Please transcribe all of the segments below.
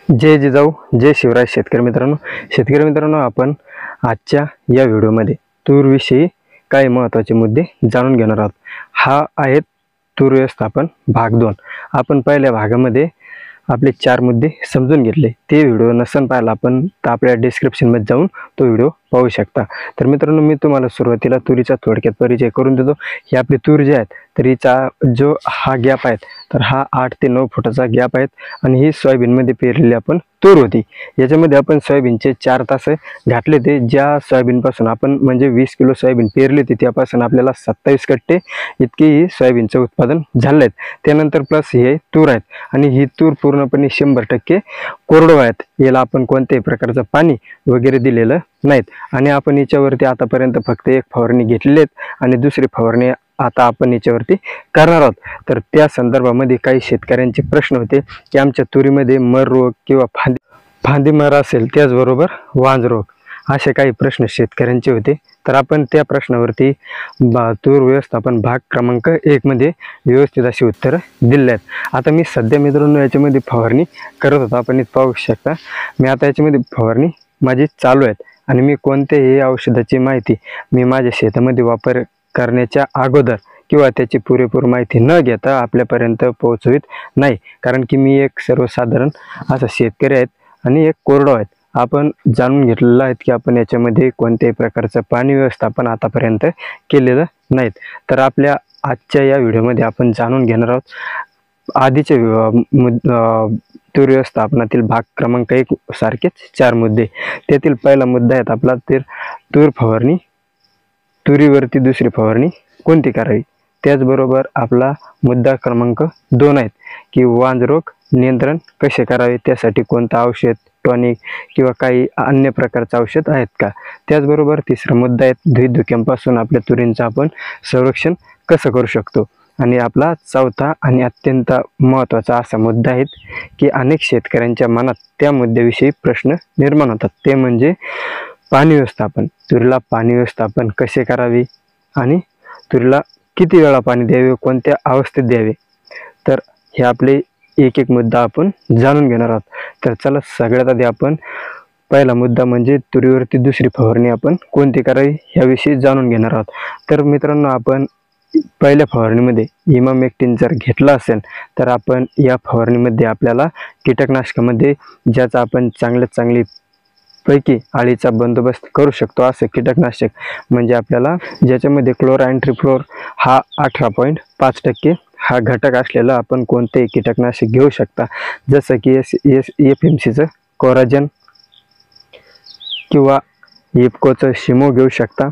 जय जिजाऊ जय शिवराय शेतकरी मित्रांनो आपण आजच्या या व्हिडिओमध्ये तूरविषयी काही महत्त्वाचे मुद्दे जाणून घेणार आहोत। हा आहे तूर व्यवस्थापन भाग 2। आपण पहिल्या भागामध्ये आपले 4 मुद्दे समजून घेतले। ते व्हिडिओ नसन पाहिला आपण तर आपल्या डिस्क्रिप्शन मध्ये जाऊन तो व्हिडिओ पाहू शकता। तर मित्रांनो मी तुम्हाला सुरुवातीला तुरीचा थोडक्यात परिचय करून देतो। ही आपली तूर जी आहे तर हिचा जो हा गॅप आहे तर हा 8 ते 9 फुटाचा गॅप आहे आणि ही सोयाबीन मध्ये पेरलेली आपण तूर होती। याच्यामध्ये आपण सोयाबीनचे 4 तास घातले ते ज्या सोयाबीन पासून आपण म्हणजे 20 किलो सोयाबीन पेरली होती त्यापासून आपल्याला 27 कट्टे इतके ही सोयाबीनचे उत्पादन झाले। त्यानंतर प्लस हे तूर आहेत आणि ही तूर पूर्णपणे 100% कोरडो आहेत। याला आपण कोणत्याही प्रकारचं पाणी वगैरे दिलेलं नाहीत आणि आपण याच्यावरती आतापर्यंत फक्त एक फवारणी घेतलेली आहे आणि दुसरी फवारणी आता आपण याच्यावरती करणार आहोत। तर त्या संदर्भामध्ये काही शेतकऱ्यांचे प्रश्न होते की आमच्या तुरीमध्ये मर रोग किंवा फांदी मर असेल त्याचबरोबर वांज रोग असे काही प्रश्न शेतकऱ्यांचे होते। तर आपण त्या प्रश्नावरती तूर व्यवस्थापन भाग क्रमांक 1 मध्ये व्यवस्थित अशी उत्तरं दिली आहेत। आता मी सध्या मित्रांनो याच्यामध्ये फवारणी करत होतो। आपण इथे पाहू शकता मी आता याच्यामध्ये फवारणी माझी चालू आहे आणि मी कोणत्याही औषधाची माहिती मी माझ्या शेतामध्ये वापर करण्याच्या अगोदर किंवा त्याची पुरेपूर माहिती न घेता आपल्यापर्यंत पोहोचवित नाही, कारण की मी एक सर्वसाधारण असा शेतकरी आहे आणि एक कोरडो आहे। आपण जाणून घेतलेलं आहे की आपण याच्यामध्ये कोणत्याही प्रकारचं पाणी व्यवस्थापन आतापर्यंत केलेलं नाहीत। तर आपल्या आजच्या या व्हिडिओमध्ये आपण जाणून घेणार आहोत आधीचे तूर व्यवस्थापनातील भाग क्रमांक 1 सारखेच 4 मुद्दे। त्यातील पहिला मुद्दा आहे आपला तूर फवारणी, तुरीवरती दुसरी फवारणी कोणती करावी। त्याचबरोबर आपला मुद्दा क्रमांक 2 आहे की वांज रोग नियंत्रण कसे करावे, त्यासाठी कोणतं औषध टॉनिक किंवा काही अन्य प्रकारचे औषध आहेत का। त्याचबरोबर तिसरा मुद्दा आहे धुई धुक्यांपासून आपल्या तुरींचं आपण संरक्षण कसं करू शकतो। आणि आपला चौथा आणि अत्यंत महत्त्वाचा असा मुद्दा आहे की अनेक शेतकऱ्यांच्या मनात त्या मुद्द्याविषयी प्रश्न निर्माण होतात, ते म्हणजे पाणी व्यवस्थापन। तुरीला पाणी व्यवस्थापन कसे करावे आणि तुरीला किती वेळा पाणी द्यावे, कोणत्या अवस्थेत द्यावे। तर हे आपले एक एक मुद्दा आपण जाणून घेणार आहोत। तर चला सगळ्यात आधी आपण पहिला मुद्दा म्हणजे तुरीवरती दुसरी फवारणी आपण कोणती करावी याविषयी जाणून घेणार आहोत। तर मित्रांनो आपण पहिल्या फवारणीमध्ये इमामेक्टिन जर घेतला असेल तर आपण या फवारणीमध्ये आपल्याला कीटकनाशकामध्ये ज्याचा आपण चांगली पैकी आळीचा बंदोबस्त करू शकतो असे कीटकनाशक म्हणजे आपल्याला ज्याच्यामध्ये क्लोराएंट्रिफ्लोर हा 18.5% हा घटक असलेला आपण कोणतेही कीटकनाशक घेऊ शकता, जसं की FMCचं कोराजन किंवा इफकोचं शिमो घेऊ शकता।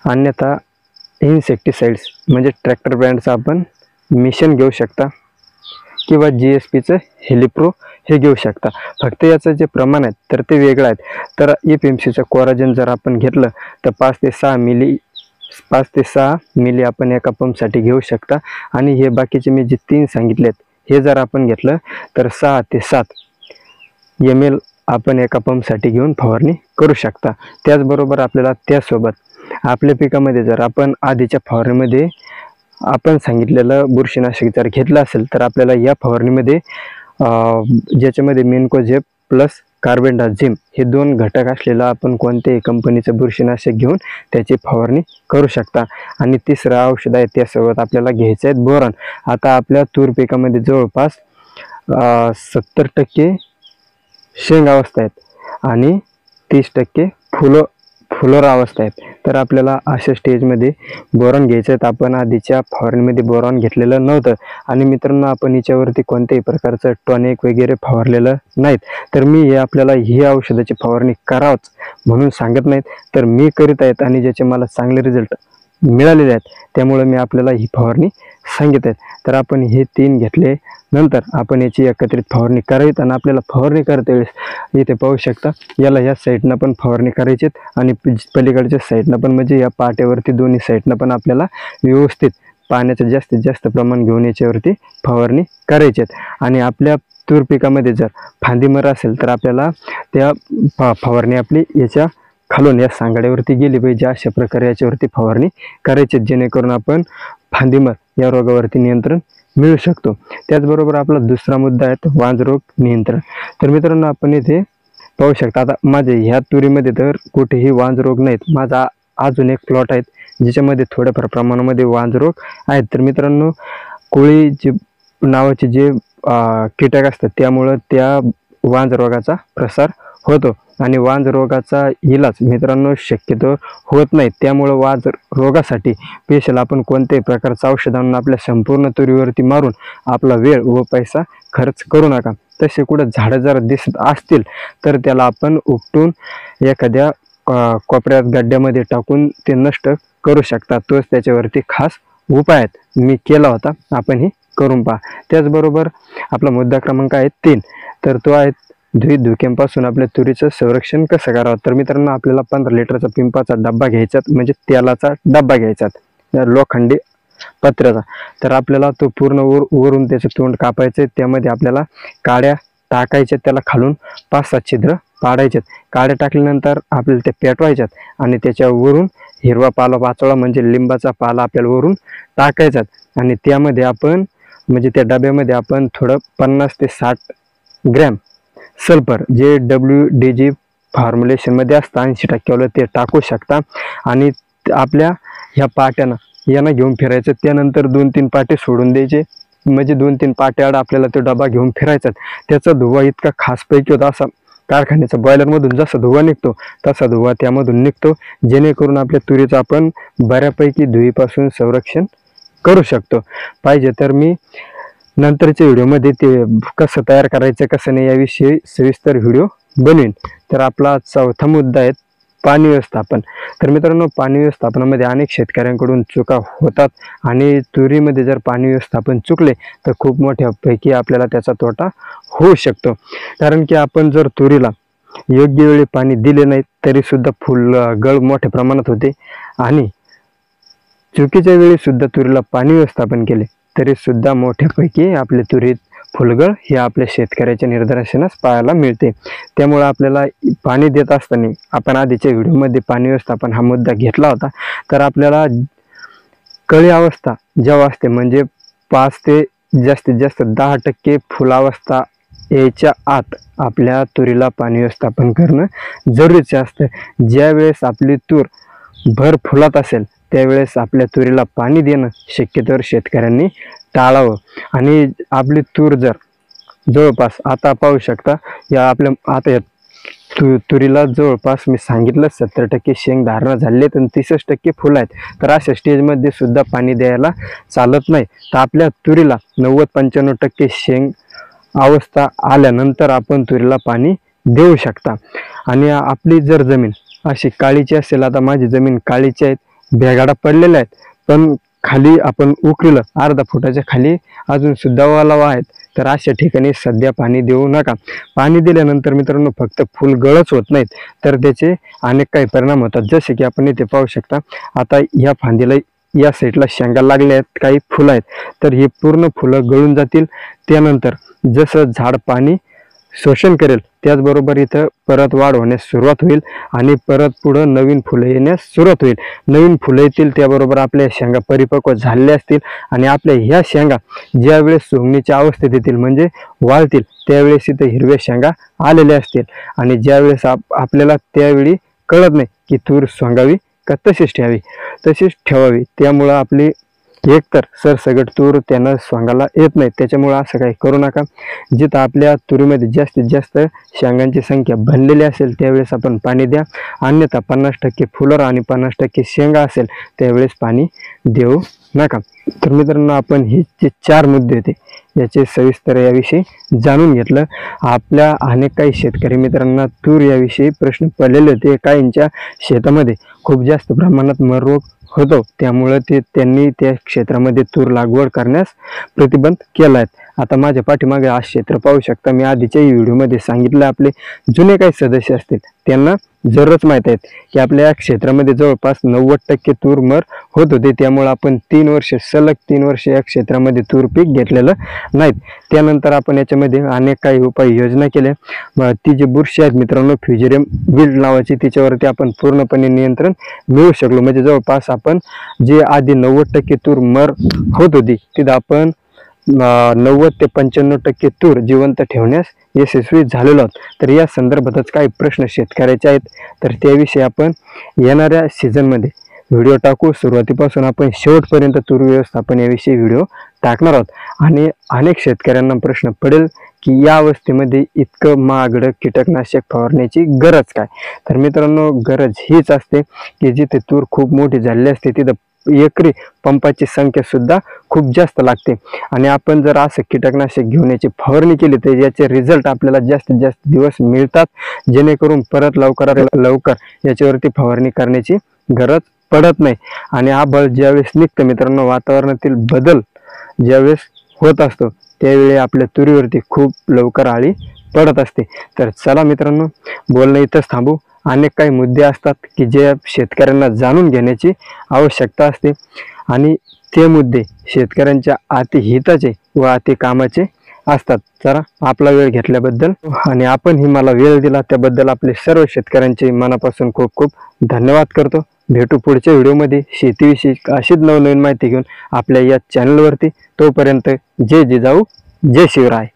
अन्यथा इन्सेक्टिसाइड्स म्हणजे ट्रॅक्टर ब्रँडचं आपण मिशन घेऊ शकता किंवा GSPचं हेलिप्रो हे घेऊ शकता। फक्त याचं जे प्रमाण आहे तर ते वेगळं आहे। तर FMCचं कोराजन जर आपण घेतलं तर 5 ते 6 मिली आपण एका पंपसाठी घेऊ शकता आणि हे बाकीचे मी जे 3 सांगितलेत हे जर आपण घेतलं तर 6 ते 7 ml आपण एका पंपसाठी घेऊन फवारणी करू शकता। त्याचबरोबर आपल्याला त्यासोबत आपल्या पिकामध्ये जर आपण आधीच्या फवारणीमध्ये आपण सांगितलेलं बुरशीनाशक जर घेतलं असेल तर आपल्याला या फवारणीमध्ये ज्याच्यामध्ये मेन्कोझेब प्लस कार्बेंडाझिम हे 2 घटक असलेलं आपण कोणत्याही कंपनीचं बुरशीनाशक घेऊन त्याची फवारणी करू शकता। आणि तिसरं औषध आहे त्यासोबत आपल्याला घ्यायचं आहे बोरॉन। आता आपल्या तूर पिकामध्ये जवळपास 70% शेंग अवस्था आहेत आणि 30% फुलोर अवस्था आहेत। तर आपल्याला अशा स्टेजमध्ये बोरॉन घ्यायचं आहे। आपण आधीच्या फवारणीमध्ये बोरॉन घेतलेलं नव्हतं आणि मित्रांनो आपण याच्यावरती कोणत्याही प्रकारचं टॉनिक वगैरे फवारलेलं नाहीत। तर मी हे आपल्याला ही औषधाची फवारणी करावंच म्हणून सांगत नाहीत, तर मी करीत आहेत आणि ज्याचे मला चांगले रिझल्ट मिळालेले आहेत त्यामुळे मी आपल्याला ही फवारणी सांगित आहेत। तर आपण हे 3 घेतले नंतर आपण याची एकत्रित फवारणी करावीत आणि आपल्याला फवारणी करते वेळेस इथे पाहू शकता याला ह्या साईडनं पण फवारणी करायची आणि पलीकडच्या साईडनं पण म्हणजे या पाट्यावरती दोन्ही साईडनं पण आपल्याला व्यवस्थित पाण्याचं जास्तीत जास्त प्रमाण घेऊन याच्यावरती फवारणी करायची आणि आपल्या तूर पिकामध्ये जर फांदीमर असेल तर आपल्याला त्या फवारणी आपली याच्या खालून या सांगाड्यावरती गेली पाहिजे। अशा प्रकारे याच्यावरती फवारणी करायची जेणेकरून आपण फांदीमर या रोगावरती नियंत्रण मिळू शकतो। त्याचबरोबर आपला दुसरा मुद्दा आहे वांजरोग नियंत्रण। तर मित्रांनो आपण इथे पाहू शकता, आता माझे ह्या तुरीमध्ये तर कुठेही वांजरोग नाहीत। माझा अजून एक प्लॉट आहे ज्याच्यामध्ये थोड्याफार प्रमाणामध्ये वांजरोग आहेत। तर मित्रांनो कोळी जे नावाचे जे कीटक असतात त्यामुळे त्या वांजरोगाचा प्रसार होतो आणि वांजरोगाचा इलाज मित्रांनो शक्यतो होत नाही। त्यामुळे वांजरोगासाठी स्पेशल आपण कोणत्याही प्रकारचं औषध आणून आपल्या संपूर्ण तुरीवरती मारून आपला वेळ व पैसा खर्च करू नका। तसे कुठं झाडं जर दिसत असतील तर त्याला आपण उपटून एखाद्या कोपऱ्यात गड्ड्यामध्ये टाकून ते नष्ट करू शकता। तोच त्याच्यावरती खास उपाय आहेत, मी केला होता, आपणही करून पहा। त्याचबरोबर आपला मुद्दा क्रमांक आहे 3, तर तो आहे धुक्यांपासून आपल्या तुरीचं संरक्षण कसं करावं। तर मित्रांनो आपल्याला 15 लिटरचा पिंपाचा डब्बा घ्यायचा, म्हणजे तेलाचा डब्बा घ्यायचा लोखंडी पत्र्याचा। तर आपल्याला तो पूर्ण वरून त्याचं तोंड कापायचं, त्यामध्ये आपल्याला काड्या टाकायच्या, त्याला खालून 5-7 छिद्र पाडायचे। काड्या टाकल्यानंतर आपल्याला ते पेटवायच्यात आणि त्याच्यावरून हिरवा पाला पाचोळा म्हणजे लिंबाचा पाला आपल्याला वरून टाकायचा आणि त्यामध्ये आपण म्हणजे त्या डब्यामध्ये आपण थोडं 50 ते 60 ग्रॅम सल्फर जे WDG फॉर्म्युलेशनमध्ये असतं 80% ते टाकू शकता आणि आपल्या ह्या पाट्यानं यांना घेऊन फिरायचं। त्यानंतर 2-3 पाटे सोडून द्यायचे, म्हणजे 2-3 पाट्याआड आपल्याला तो डबा घेऊन फिरायचा। त्याचा धुवा इतका खासपैकी होता, असा कारखान्याचा बॉयलरमधून जसा धुवा निघतो तसा धुवा त्यामधून निघतो, जेणेकरून आपल्या तुरीचं आपण बऱ्यापैकी धुळीपासून संरक्षण करू शकतो। पाहिजे तर मी नंतरच्या व्हिडिओमध्ये ते कसं तयार करायचं कसं नाही याविषयी सविस्तर व्हिडिओ बनवीन। तर आपला चौथा मुद्दा आहे पाणी व्यवस्थापन। तर मित्रांनो पाणी व्यवस्थापनामध्ये अनेक शेतकऱ्यांकडून चुका होतात आणि तुरीमध्ये जर पाणी व्यवस्थापन चुकले तर खूप मोठ्यापैकी आपल्याला त्याचा तोटा होऊ शकतो। कारण की आपण जर तुरीला योग्य वेळी पाणी दिले नाही तरी सुद्धा फुलगळ मोठ्या प्रमाणात होते आणि चुकीच्या वेळी सुद्धा तुरीला पाणी व्यवस्थापन केले तरी सुद्धा मोठ्यापैकी आपल्या तुरीत फुलगळ हे आपल्या शेतकऱ्याच्या निदर्शनास पाहायला मिळते। त्यामुळे आपल्याला पाणी देत असताना आपण आधीच्या व्हिडिओमध्ये पाणी व्यवस्थापन हा मुद्दा घेतला होता। तर आपल्याला कळी अवस्था जेव्हा असते म्हणजे 5 ते जास्तीत जास्त 10% फुलावस्था याच्या आत आपल्या तुरीला पाणी व्यवस्थापन करणं जरुरीचे असतं। ज्या वेळेस आपली तूर भर फुलात असेल त्यावेळेस आपल्या तुरीला पाणी देणं शक्यतोवर शेतकऱ्यांनी टाळावं आणि आपली तूर जर जवळपास आता पाहू शकता या आपल्या आता या तुरीला जवळपास मी सांगितलं 70% शेंग धारणा झाले आणि 30% फुलं आहेत। तर अशा स्टेजमध्ये सुद्धा पाणी द्यायला चालत नाही। तर आपल्या तुरीला 90-95% शेंग अवस्था आल्यानंतर आपण तुरीला पाणी देऊ शकता। आणि आपली जर जमीन अशी काळीची असेल, आता माझी जमीन काळीची आहे, भेगाडा पडलेल्या आहेत, पण खाली आपण उकरीलं अर्धा फुटाच्या खाली अजून सुद्धा ओलावा आहेत, तर अशा ठिकाणी सध्या पाणी देऊ नका। पाणी दिल्यानंतर मित्रांनो फक्त फुल गळच होत नाहीत तर त्याचे अनेक काही परिणाम होतात, जसे की आपण इथे पाहू शकता। आता या फांदीला या साईडला शेंगा लागल्या आहेत, काही फुलं आहेत, तर ही पूर्ण फुलं गळून जातील। त्यानंतर जसं झाड पाणी शोषण करेल त्याचबरोबर इथं परत वाढ होण्यास सुरुवात होईल आणि परत पुढं नवीन फुलं येण्यास सुरुवात होईल। नवीन फुलं येतील त्याबरोबर आपल्या शेंगा परिपक्व झालेल्या असतील आणि आपल्या ह्या शेंगा ज्यावेळेस सोंगणीच्या अवस्थेत येतील म्हणजे वाळतील त्यावेळेस इथं हिरव्या शेंगा आलेल्या असतील आणि ज्यावेळेस आपल्याला त्यावेळी कळत नाही की तूर सोंगावी का तशीच ठेवावी। त्यामुळं आपली एकतर सरसगट तूर त्यांना सोंगायला येत नाही, त्याच्यामुळे असं काही करू नका। जिथं आपल्या तुरीमध्ये जास्तीत जास्त शेंगांची संख्या बनलेली असेल त्यावेळेस आपण पाणी द्या, अन्यथा 50% फुलर आणि 50% शेंगा असेल त्यावेळेस पाणी देऊ नका। तर मित्रांनो आपण हे जे 4 मुद्दे होते याचे सविस्तर याविषयी जाणून घेतलं। आपल्या अनेक काही शेतकरी मित्रांना तूर याविषयी प्रश्न पडलेले होते, काहींच्या शेतामध्ये खूप जास्त प्रमाणात मर रोग होतो, त्यामुळे त्यांनी त्या क्षेत्रामध्ये तूर लागवड करण्यास प्रतिबंध केला आहे। आता माझ्या पाठीमागे हा क्षेत्र पाहू शकता, मी आधीच्याही व्हिडिओमध्ये सांगितलं, आपले जुने काही सदस्य असतील त्यांना जरूरच माहीत आहेत की आपल्या या क्षेत्रामध्ये जवळपास 90% तूर मर होत होते। त्यामुळे आपण 3 वर्ष सलग 3 वर्ष या क्षेत्रामध्ये तूर पीक घेतलेलं नाहीत। त्यानंतर आपण याच्यामध्ये अनेक काही उपाययोजना केल्या। ती जी बुरशी आहेत मित्रांनो फ्युजेरियम विल्ट नावाची, तिच्यावरती आपण पूर्णपणे नियंत्रण मिळवू शकलो। म्हणजे जवळपास आपण जे आधी 90% तूर मर होत होती तिथं आपण 90 ते 95% तूर जिवंत ठेवण्यास यशस्वी झालेलो आहोत। तर या संदर्भातच काही प्रश्न शेतकऱ्याचे आहेत, तर त्याविषयी आपण येणाऱ्या सीझनमध्ये व्हिडिओ टाकू। सुरुवातीपासून आपण शेवटपर्यंत तूर व्यवस्थापन याविषयी व्हिडिओ टाकणार आहोत आणि अनेक शेतकऱ्यांना प्रश्न पडेल की या अवस्थेमध्ये इतकं महागडं कीटकनाशक फवारण्याची गरज काय। तर मित्रांनो, गरज हीच असते की जिथे तूर खूप मोठी झालेली असते तिथं एकरी पंपाची संख्या सुद्धा खूप जास्त लागते आणि आपण जर असं कीटकनाशक घेऊन याची फवारणी केली तर याचे रिझल्ट आपल्याला जास्तीत जास्त दिवस मिळतात, जेणेकरून परत लवकर याच्यावरती फवारणी करण्याची गरज पडत नाही। आणि आभाळ ज्यावेळेस निघतं मित्रांनो, वातावरणातील बदल ज्यावेळेस होत असतो त्यावेळी आपल्या तुरीवरती खूप लवकर आळी पडत असते। तर चला मित्रांनो, बोलणं इथंच थांबू। अनेक काही मुद्दे असतात की जे शेतकऱ्यांना जाणून घेण्याची आवश्यकता असते आणि ते मुद्दे शेतकऱ्यांच्या अति हिताचे व अति कामाचे असतात। जरा आपला वेळ घेतल्याबद्दल आणि आपण ही मला वेळ दिला त्याबद्दल आपले सर्व शेतकऱ्यांचे मनापासून खूप खूप धन्यवाद करतो। भेटू पुढच्या व्हिडिओमध्ये शेतीविषयी अशीच नवनवीन माहिती घेऊन आपल्या या चॅनलवरती। तोपर्यंत जय जिजाऊ, जय शिवराय।